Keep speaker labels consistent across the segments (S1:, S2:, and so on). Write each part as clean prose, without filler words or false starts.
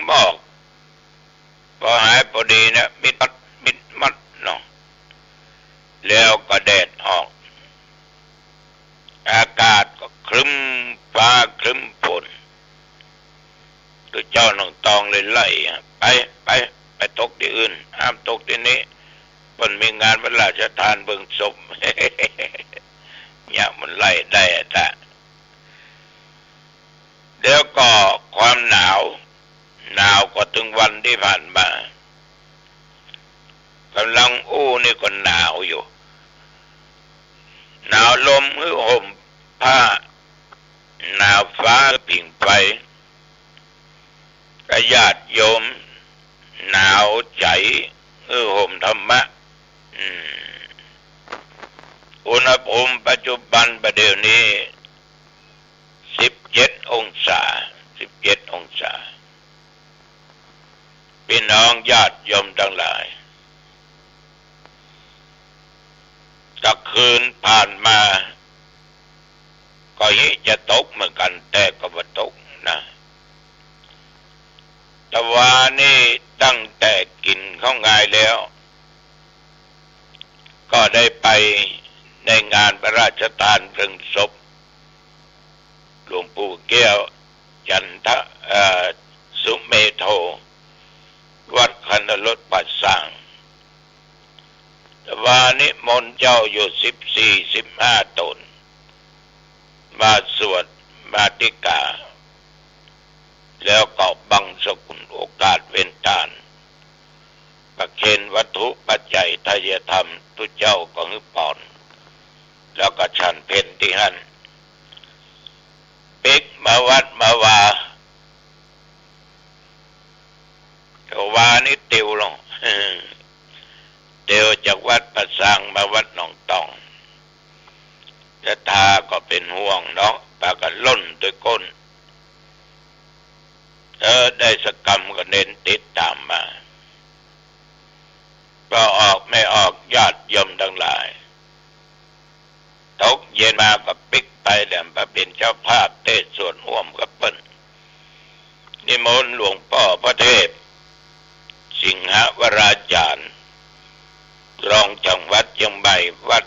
S1: หมอกพอหายพอดีนะมิดมัดเนาะแล้วก็แดดออกอากาศก็ครึ้มฟ้าครึ้มฝนตัวเจ้าน้องตองเลยไล่ไปตกที่อื่นห้ามตกที่นี้มันมีงานพระราชทานเบิ่งศพเนี่ยมันไล่ได้แต่เดี๋ยวก็ความหนาวก็ถึงวันที่ผ่านมากำลังนี่ก็หนาวอยู่หนาวลมห่มผ้าหนาวฟ้าผิงไฟกระญาติโยมหนาวใจห่มธรรมะอุณหภูมิปัจจุบันประเดี๋ยวนี้17 องศาพี่น้องญาติโยมทั้งหลายกลางคืนผ่านมาก็จะตกเหมือนกันแต่ก็บ่ตกนะแต่ว่านี่ตั้งแต่กินข้าวงายแล้วก็ได้ไปในงานพระราชทานเพลิงศพหลวงปู่แก้วจันทสุเมโธวัดคณรถปัสสังแต่ว่านิมนต์เจ้าอยู่14-15 ตนมาสวดมาติกาแล้วก็บังสกุลโอกาสเว้นทานประเคนวัตถุปัจจัยทายธรรมทุเจ้าก็ฮึปอนแล้วก็ฉันเพนที่หันปิกมาวัดมาวานี่ติวลงเดียวจากวัดประสังมาวัดหนองตองยะทาก็เป็นห่วงเนาะปากันล้นด้วยก้นได้สกรรมก็เน้นติดตามมาก็ออกไม่ออกญาติโยมทั้งหลายตกเย็นมาก็ปิกไปแหลมมาเป็นเจ้าภาพเทศน์สวดร่วมกับเปิ้นนิมนต์หลวงพ่อพระเทพสิงหวราจารย์รองจังหวัดเชียงใหม่วัด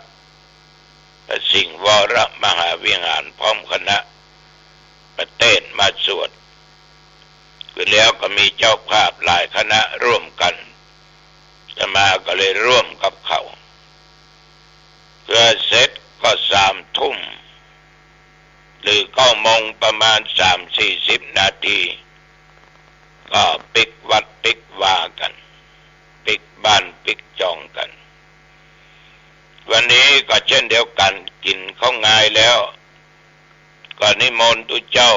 S1: สิงห์วรมหาวิหารพร้อมคณะประเทศมาสวดคือแล้วก็มีเจ้าภาพหลายคณะร่วมกันจะมาก็เลยร่วมกับเขาเพื่อเสร็จก็3 ทุ่มหรือ9 โมงประมาณ30-40 นาทีก็ปิกวัดปิกวากันปิกบ้านปิกจองกันวันนี้ก็เช่นเดียวกันกินข้าวงายแล้วก็นิมนต์ตุเจ้า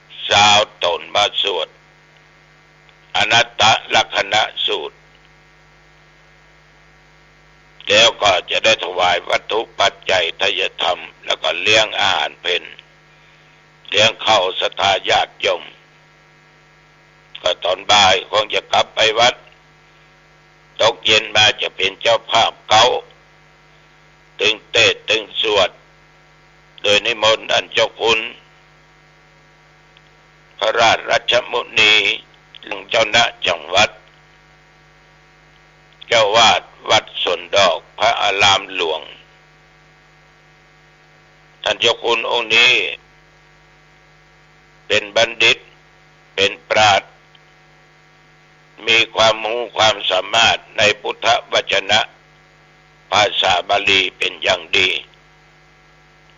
S1: 20 ตนมาสวดอนัตตลักขณสูตรแล้วก็จะได้ถวายวัตถุปัจจัยทายธรรมแล้วก็เลี้ยงอาหารเพลเลี้ยงข้าวศรัทธาญาติโยมก็ตอนบ่ายคงจะกลับไปวัดตกเย็นมาจะเป็นเจ้าภาพเก่าตึงเทศน์ตึงสวดโดยนิมนต์ท่านเจ้าคุณพระราชรัชมุนีหลวงเจ้าณจังหวัดเจ้าวาดวัดสวนดอกพระอารามหลวงท่านเจ้าคุณองค์นี้เป็นบัณฑิตเป็นปราชญ์มีความรู้ความสามารถในพุทธวจนะภาษาบาลีเป็นอย่างดี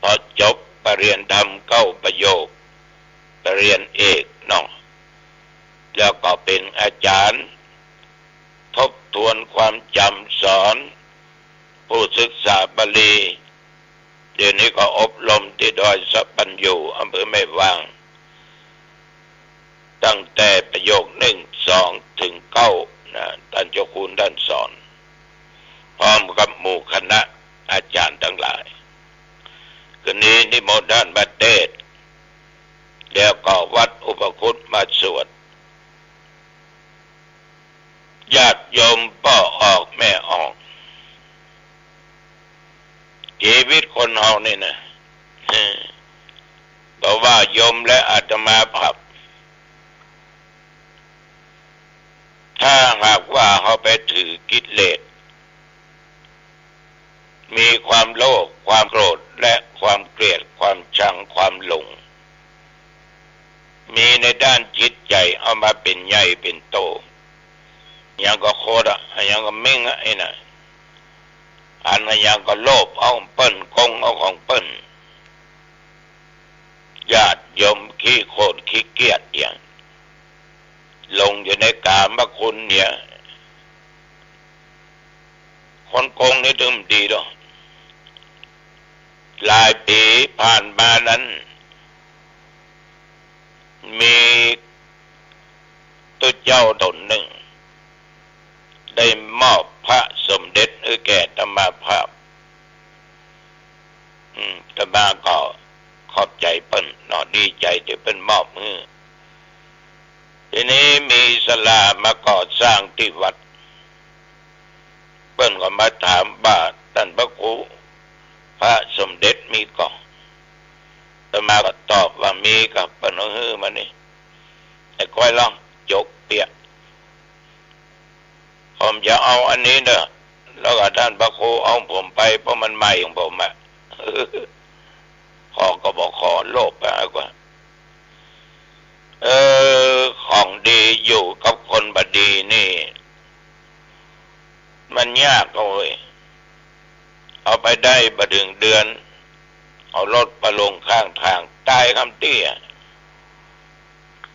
S1: พอจบปริญญาธรรม9 ประโยคปริญญาเอกเนาะแล้วก็เป็นอาจารย์ทบทวนความจำสอนผู้ศึกษาบาลีเดี๋ยวนี้ก็อบรมที่ดอยสะปัญญูอำเภอแม่วางตั้งแต่ประโยค1 2 ถึง 9นะท่านเจ้าคุณท่านสอนพร้อมกับหมู่คณะอาจารย์ทั้งหลายคืนนี้นิมนต์ท่านมาเทศน์แล้วก็วัดอุปคุตมาสวดญาติโยมพ่อออกแม่ออกชีวิตคนเฮานี่นะบอกว่าโยมและอาตมาภาพ ถือกิเลสมีความโลภความโกรธและความเกลียดความชังความหลงมีในด้านจิตใจเอามาเป็นใหญ่เป็นโตอย่างก็โคตรอย่างก็เม่งไอ้น่ะอันอย่างก็โลภเอาเปิ้นกงเอาของเปิ้นญาติโยมขี้โคตรขี้เกียจอย่างลงอยู่ในกามคุณเนี่ยคนโกงนี่ถึงดีดอกหลายปีผ่านมานั้นมีตัวเจ้าตนหนึ่งได้มอบพระสมเด็จแก่ธรรมาภาพธรรมาก็ขอบใจเปิ้นเนาะดีใจที่เปิ้นมอบมือทีนี้มีศาลามาก่อสร้างที่วัดเปิ้นก็มาถามว่าท่านพระครูพระสมเด็จมีก่อธรรมาก็ตอบว่ามีกับเปิ้นเอาฮื้อมานี่ไอ้ก้อยลองจกเปียกผมจะเอาอันนี้เด้อแล้วก็ท่านพระครูเอาผมไปเพราะมันใหม่ของผมอ่ะขอก็บอกขอโลภไปกว่าของดีอยู่กับคนบดีนี่มันยากเลยเอาไปได้บดึงเดือนเอารถไปลงข้างทางตายคำเตี้ย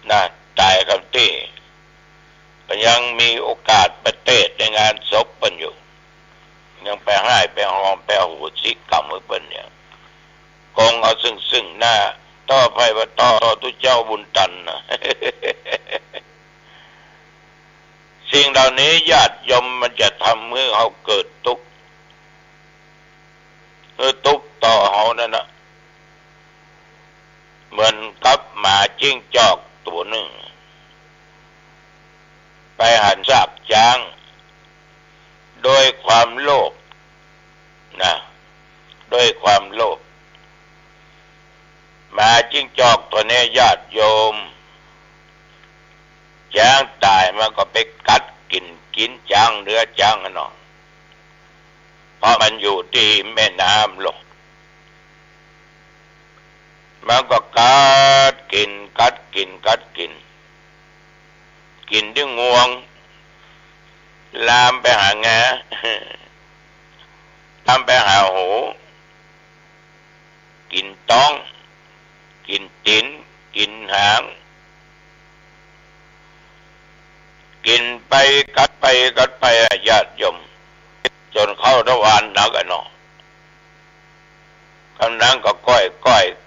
S1: นะตายคำเตี้ยก็ยังมีโอกาสไปเทศในงานศพเปิ้นอยู่ยังไปให้ไปหอมไปเอาหัวชิกรรมเปิ้นเนี่ยกองเอาซึ่งหน้าต่อไปว่าต่อตุเจ้าบุญตันนะ สิ่งเหล่านี้ญาติโยมมันจะทำให้เขาเกิดทุกข์ทุกข์ต่อเขานั่นนะเหมือนกับหมาจิ้งจอกตัวหนึ่งไปหันซากช้างโดยความโลภนะโดยความโลภหมาจิ้งจอกตัวนี้ญาติโยมช้างตายมันก็ไปกัดกินช้างเนื้อช้างเนาะเพราะมันอยู่ที่แม่น้ำลงมันก็กัดกินที่งวงลามไปหางาลามไปหาหูกินท้องกินตีนกินหางกินไปกัดไปญาติโยมจนเข้าทวารหนักเนาะกำลังก็ก้อย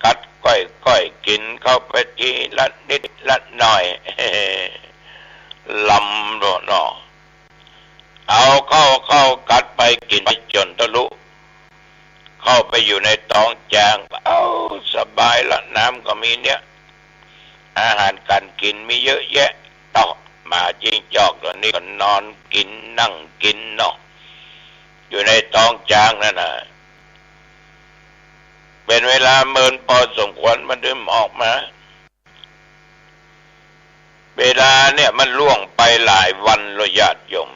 S1: กัดก้อยกินเข้าไปทีละนิดละหน่อยลำเนาะเอาเข้ากัดไปกินไปจนทะลุเข้าไปอยู่ในท้องจางเอาสบายละน้ำก็มีเนี่ยอาหารการกินมีเยอะแยะต่อมาจิ้งจอกตัวนี้ก็นอนกินนั่งกินเนาะอยู่ในท้องจางนั่นน่ะเป็นเวลาเมินพอสมควรมันดึงออกมาเวลาเนี่ยมันล่วงไปหลายวันเลยญาติโยม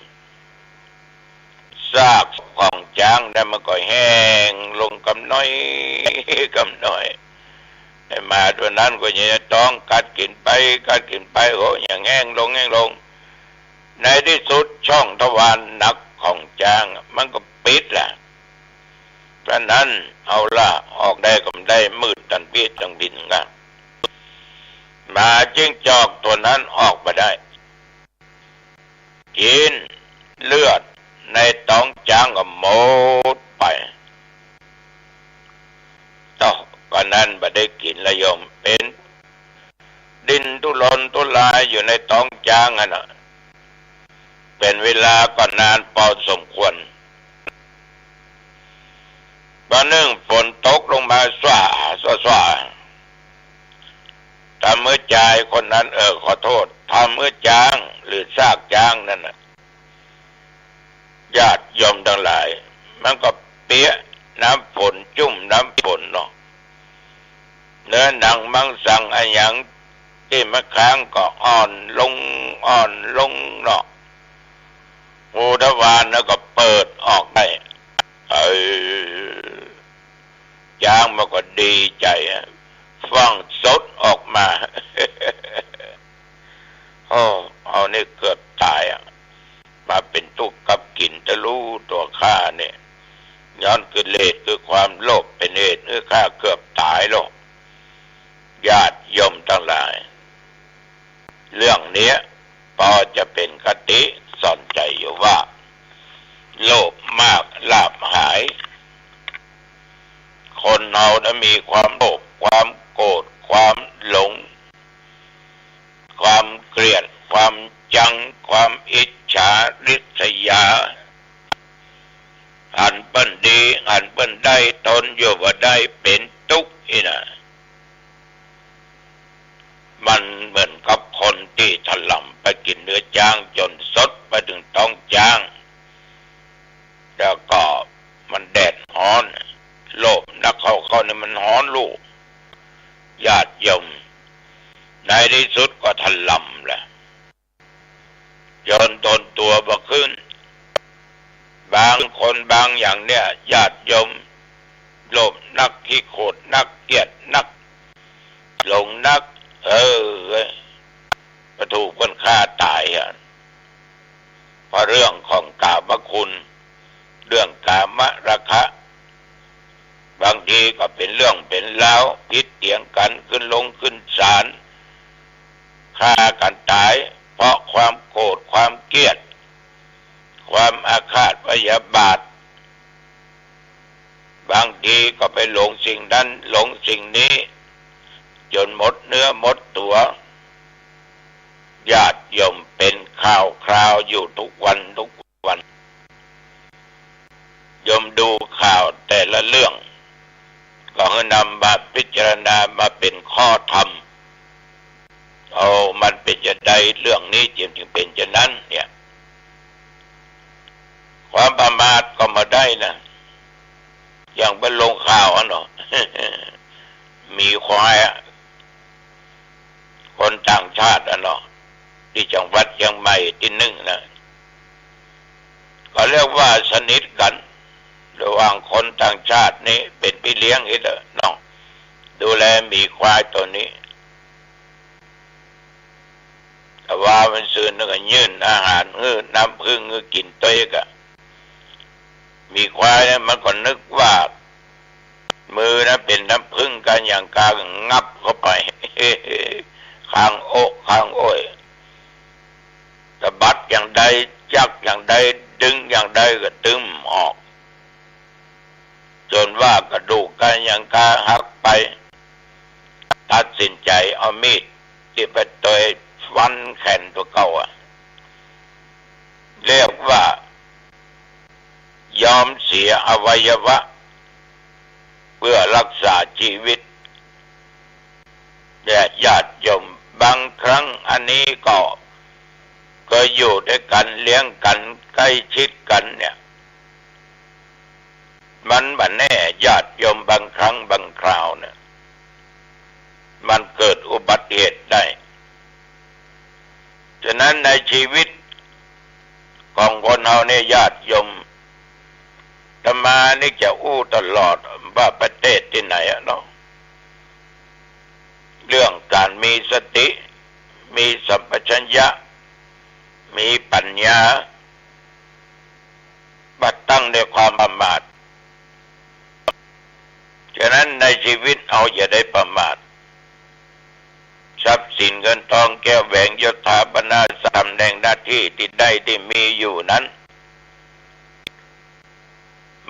S1: ซากของช้างได้มันก็แห้งลงกำน้อยไอ้หมาตัวนั้นก็ยังต้องกัดกินไปโหอย่างแห้งลงในที่สุดช่องทวารหนักของช้างมันก็ปิดละเพราะนั้นเอาละออกได้ก็ได้มืดตันปีตังบินกันหมาจิ้งจอกตัวนั้นออกมาได้กินเลือดในท้องช้างก็หมดไปต่อก็นั้นไม่ได้กินละโยมเป็นดินทุรนทุรายอยู่ในท้องช้างน่ะเป็นเวลาก็นานพอสมควรวันหนึ่งฝนตกลงมาสว่าทำเมื่อใจคนนั้นขอโทษทำเมื่อช้างหรือซากช้างนั่นน่ะญาติโยมทั้งหลายมันก็เปียกน้ำฝนจุ่มน้ำฝนเนาะเนื้อหนังมังสังอะไรอย่างที่มะค้างก็อ่อนลงเนาะห หูทวารแล้วก็เปิดออกได้ช้างมันก็ดีใจฟังสดออกมา โอ้เอานี่เกือบตายมาเป็นทุกข์กับกินจะรู้ตัวข้าเนี่ยย้อนคือเลสคือความโลภเป็นเหตุคือข้าเกือบตายหรอกญาติโยมทั้งหลายเรื่องนี้พอจะเป็นคติสอนใจอยู่ว่าโลภมากลาภหายคนเราถ้ามีความโลภความโกรธความหลงความเกลียดความจังความอิจฉาริษยาอันเปิ้นดีอันเปิ้นได้ตนอยู่ว่าได้เป็นทุกข์อีน่ะมันเหมือนกับคนที่ถลำไปกินเนื้อจ้างจนสดไปถึงท้องจ้างแล้วก็มันแดดร้อนโลภนักเข้าเนี่ยมันร้อนลูกญาติโยมในที่สุดก็ถลำแหละจนตนตัวบ่ขึ้นบางคนบางอย่างเนี่ยญาติโยมโลภนักขี้โกรธนักเกลียดนักหลงนักประถูกคนฆ่าตายเพราะเรื่องของกามคุณเรื่องกามราคะบางทีก็เป็นเรื่องเป็นราวพิษเถียงกันขึ้นลงขึ้นศาลฆ่ากันตายเพราะความโกรธความเกลียดความอาฆาตพยาบาทบางทีก็ไปหลงสิ่งนั้นหลงสิ่งนี้จนหมดเนื้อหมดตัวญาติโยมเป็นข่าวคราวอยู่ทุกวันโยมดูข่าวแต่ละเรื่องก็ให้นำมาพิจารณามาเป็นข้อธรรมมันเป็นจะใดเรื่องนี้จึงเป็นจะนั้นเนี่ยความประมาทก็มาได้นะอย่างเป็นลงข่าวเนาะ มีควายคนต่างชาติเนาะที่จังหวัดเชียงใหม่ที่หนึ่งนะก็เรียกว่าสนิทกันระหว่างคนต่างชาตินี่เป็นพี่เลี้ยงอีกเนาะดูแลมีควายตัวนี้แต่ว่ามันซื้อนึกยื่นอาหารน้ำพึ่งกินตัวก็มีควายเนี่ยมันก็นึกว่ามือนะเป็นน้ำพึ่งกันอย่างกางับเข้าไป ข้างอกข้างอ้อยตะบัดอย่างใดจักอย่างใดดึงอย่างใดก็ตึมออกจนว่ากระดูกกันอย่างกาหักไปตัดสินใจเอามีดที่ไปต่อยฟันแขนตัวเก่าเรียกว่ายอมเสียอวัยวะเพื่อรักษาชีวิตแต่ญาติโยมบางครั้งอันนี้ก็อยู่ด้วยกันเลี้ยงกันใกล้ชิดกันเนี่ยมันบัดแน่ญาติโยมบางครั้งบางคราวเนี่ยมันเกิดอุบัติเหตุได้ฉะนั้นในชีวิตของคนเราเนี่ยญาติโยมธรรมานี่จะอู้ตลอดว่าประเทศที่ไหนเนาะเรื่องการมีสติมีสัมปชัญญะมีปัญญาบัดตั้งด้วยความประมาทฉะนั้นในชีวิตเอาอย่าได้ประมาททรัพย์สินเงินทองแก้วแหวนยศถาบรรดาศักดิ์ตำแหน่งหน้าที่ที่ได้ที่มีอยู่นั้น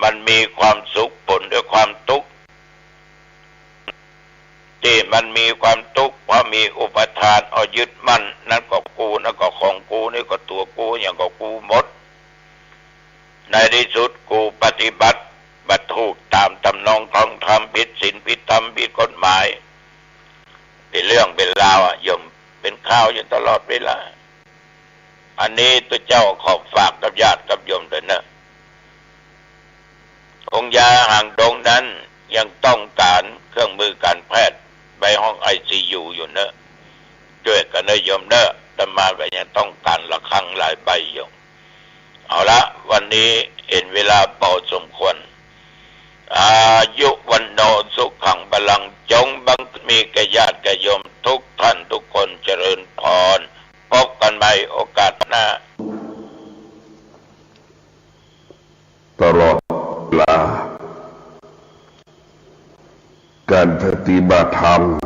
S1: มันมีความสุขผลด้วยความทุกข์ที่มันมีความทุกข์เพราะมีอุปทานเอายึดมั่นนั่นก็กูนั่นก็ของกูนี่ก็ตัวกูอย่างก็กูหมดในที่สุดกูปฏิบัติถูกตามตำนองของธรรมผิดศีลผิดธรรมผิดกฎหมายเป็นเรื่องเป็นราวโยมเป็นข้าวอยู่ตลอดเวลาอันนี้ตัวเจ้าขอฝากกับญาติกับโยมด้วยนะองค์ยาห่างดงนั้นยังต้องการเครื่องมือการแพทย์ไปห้อง ICU อยู่เนอะช่วยกันนะโยมเนอะแต่มาก็ยังต้องการละครั้งหลายใบอยู่เอา เอาละวันนี้เห็นเวลาพอสมควรอายุวันโนสุขังพลังจงบังมีแก่ญาติแก่โยมทุกท่านทุกคนเจริญพรพบกันใหม่โอกาสหน้า
S2: ตลอดเวลาการปฏิบัติธรรม